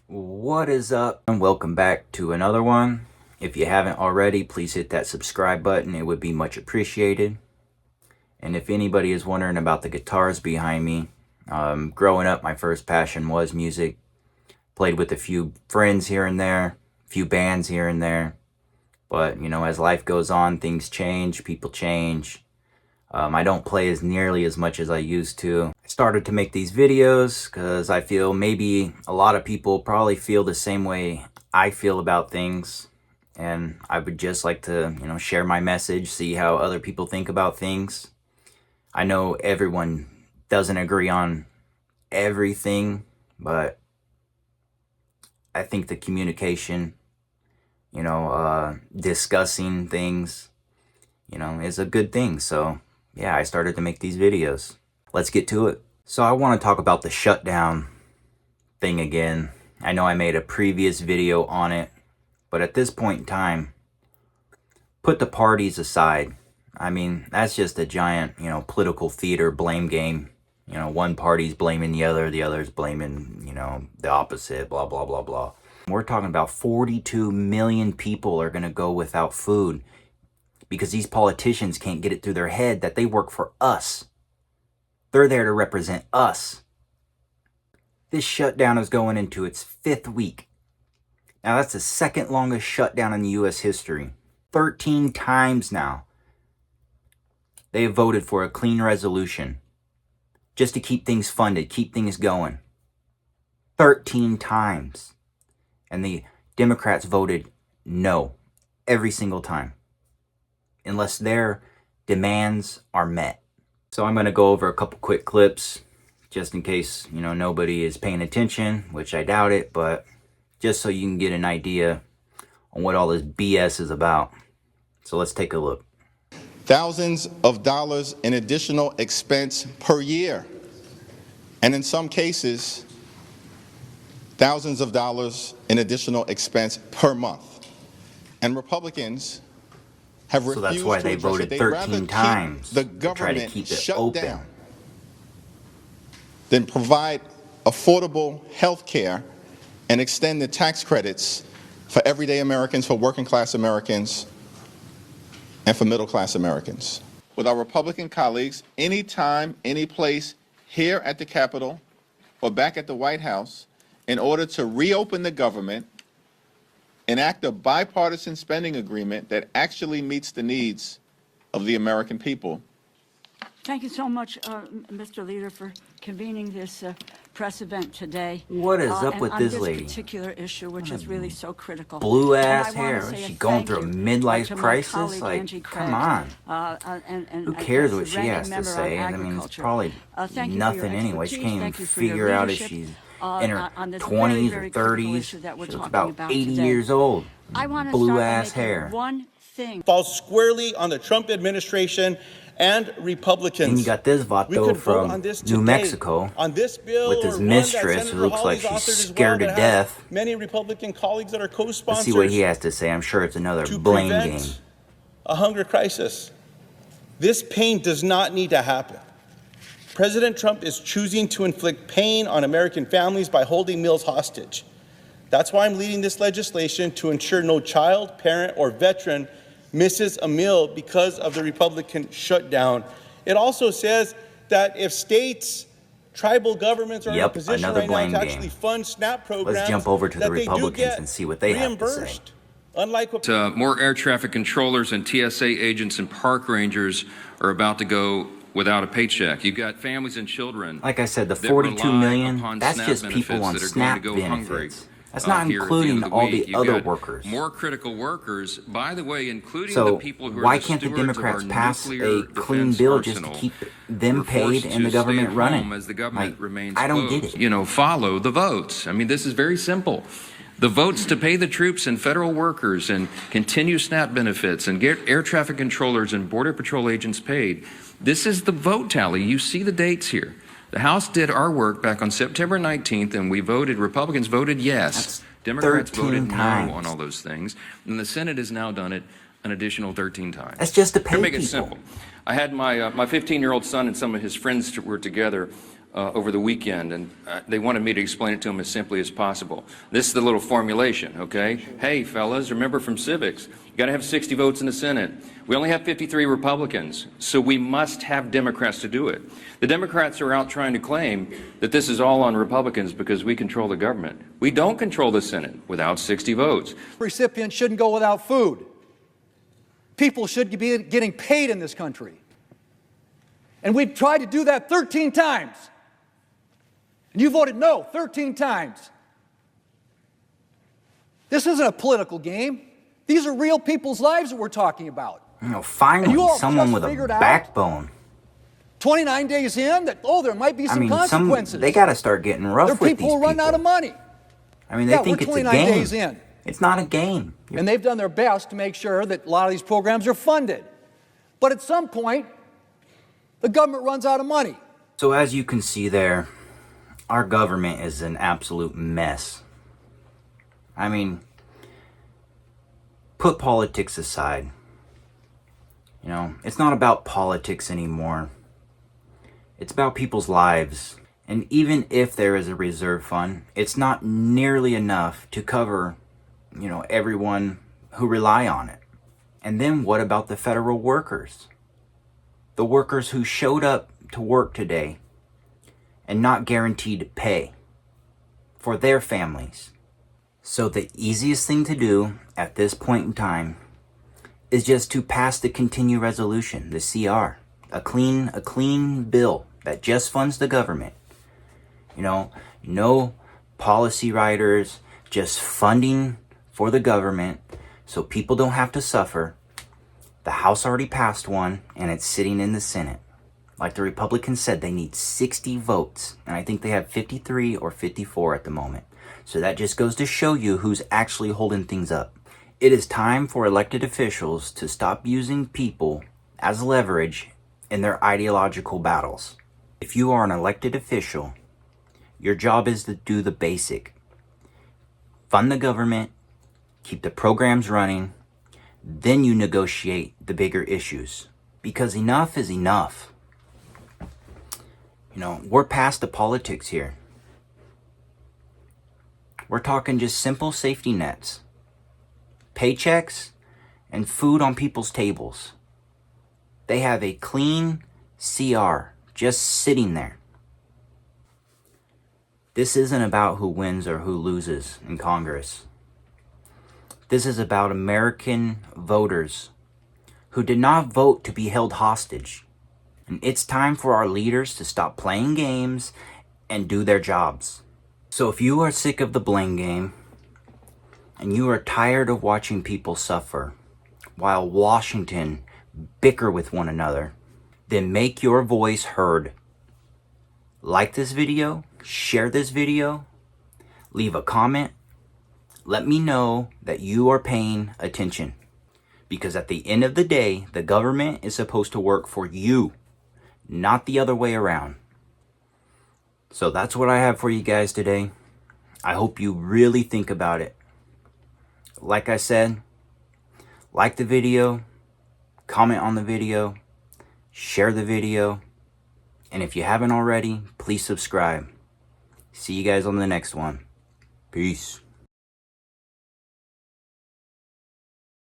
What is up? And welcome back to another one. If you haven't already, please hit that subscribe button. It would be much appreciated. And if anybody is wondering about the guitars behind me, growing up, my first passion was music. Played with a few friends here and there, a few bands here and there. But, you know, as life goes on, things change, people change. I don't play as nearly as much as I used to. I started to make these videos because I feel maybe a lot of people probably feel the same way I feel about things. And I would just like to, share my message, see how other people think about things. I know everyone doesn't agree on everything, but I think the communication, discussing things, is a good thing. So yeah, I started to make these videos. Let's get to it. So I want to talk about the shutdown thing again. I know I made a previous video on it, but at this point in time, put the parties aside. I mean, that's just a giant, political theater blame game. One party's blaming the other's blaming, the opposite, blah, blah, blah, blah. We're talking about 42 million people are going to go without food because these politicians can't get it through their head that they work for us. They're there to represent us. This shutdown is going into its 5th week. Now, that's the second longest shutdown in the U.S. history. 13 times now, they have voted for a clean resolution just to keep things funded, keep things going. 13 times. And the Democrats voted no every single time, unless their demands are met. So I'm going to go over a couple quick clips, just in case, nobody is paying attention, which I doubt it, but just so you can get an idea on what all this BS is about. So let's take a look. Thousands of dollars in additional expense per year, and in some cases, thousands of dollars in additional expense per month. And Republicans have refused So that's why they voted 13 times the to try to government keep it shut open. down, then provide affordable health care and extend the tax credits for everyday Americans, for working class Americans, and for middle class Americans. With our Republican colleagues, anytime, any place, here at the Capitol or back at the White House, in order to reopen the government, enact a bipartisan spending agreement that actually meets the needs of the American people. Thank you so much, Mr. Leader, for convening this press event today. What is up with this lady? On this particular issue, which is really so critical. Blue-ass hair. Is she going through a midlife crisis? Like, come on. Who cares what she has to say? I mean, it's probably nothing anyway. She can't even figure out if she's in her 20s or 30s. She looks about 80 years old. Blue-ass hair. One thing falls squarely on the Trump administration and Republicans. And you got this vato from New Mexico on this bill with his mistress who looks like she's scared to death. Many Republican colleagues that are co-sponsors. Let's see what he has to say. I'm sure it's another blame game. A hunger crisis. This pain does not need to happen. President Trump is choosing to inflict pain on American families by holding meals hostage. That's why I'm leading this legislation to ensure no child, parent, or veteran misses a meal because of the Republican shutdown. It also says that if states, tribal governments are in a position right now to actually fund SNAP programs, let's jump over to the Republicans and see what they have to say. Unlike what more air traffic controllers and TSA agents and park rangers are about to go without a paycheck. You've got families and children. Like I said, the 42 million, that's just people on SNAP benefits. That's not including all the other workers. More critical workers, by the way, including so the people who are why can't the Democrats pass a clean bill just to keep them paid and the government running? As the government remains I don't get it. Follow the votes. I mean, this is very simple. The votes to pay the troops and federal workers and continue SNAP benefits and get air traffic controllers and Border Patrol agents paid. This is the vote tally. You see the dates here. The House did our work back on September 19th, and we voted, Republicans voted yes. That's Democrats voted times. no on all those things. And the Senate has now done it an additional 13 times. That's just to pay To make people. it simple. I had my 15-year-old son and some of his friends were together over the weekend, and they wanted me to explain it to them as simply as possible. This is the little formulation, okay? Hey, fellas, remember from civics, you got to have 60 votes in the Senate. We only have 53 Republicans, so we must have Democrats to do it. The Democrats are out trying to claim that this is all on Republicans because we control the government. We don't control the Senate without 60 votes. Recipients shouldn't go without food. People should be getting paid in this country. And we've tried to do that 13 times. And you voted no 13 times. This isn't a political game. These are real people's lives that we're talking about. You know, And finally, you all someone just with a figured out, backbone. 29 days in, that, there might be some consequences. They got to start getting rough There are with these people who run out of money. I mean, they Yeah, think we're it's a 29 game. days in. It's not a game. And they've done their best to make sure that a lot of these programs are funded. But at some point, the government runs out of money. So as you can see there, our government is an absolute mess. I mean, put politics aside. You know, it's not about politics anymore. It's about people's lives. And even if there is a reserve fund, it's not nearly enough to cover, you know, everyone who rely on it. And then what about the federal workers? The workers who showed up to work today and not guaranteed pay for their families. So the easiest thing to do at this point in time is just to pass the continue resolution, the CR, a clean bill that just funds the government. You know, no policy writers, just funding for the government so people don't have to suffer. The House already passed one and it's sitting in the Senate. Like the Republicans said, they need 60 votes, and I think they have 53 or 54 at the moment. So that just goes to show you who's actually holding things up. It is time for elected officials to stop using people as leverage in their ideological battles. If you are an elected official, your job is to do the basic. Fund the government, keep the programs running, then you negotiate the bigger issues. Because enough is enough. You know, we're past the politics here. We're talking just simple safety nets, paychecks, and food on people's tables. They have a clean CR just sitting there. This isn't about who wins or who loses in Congress. This is about American voters who did not vote to be held hostage. And it's time for our leaders to stop playing games and do their jobs. So if you are sick of the blame game and you are tired of watching people suffer while Washington bicker with one another, then make your voice heard. Like this video, share this video, leave a comment. Let me know that you are paying attention. Because at the end of the day, the government is supposed to work for you, not the other way around. So that's what I have for you guys today. I hope you really think about it. Like I said, like the video, comment on the video, share the video, and if you haven't already, please subscribe. See you guys on the next one. Peace.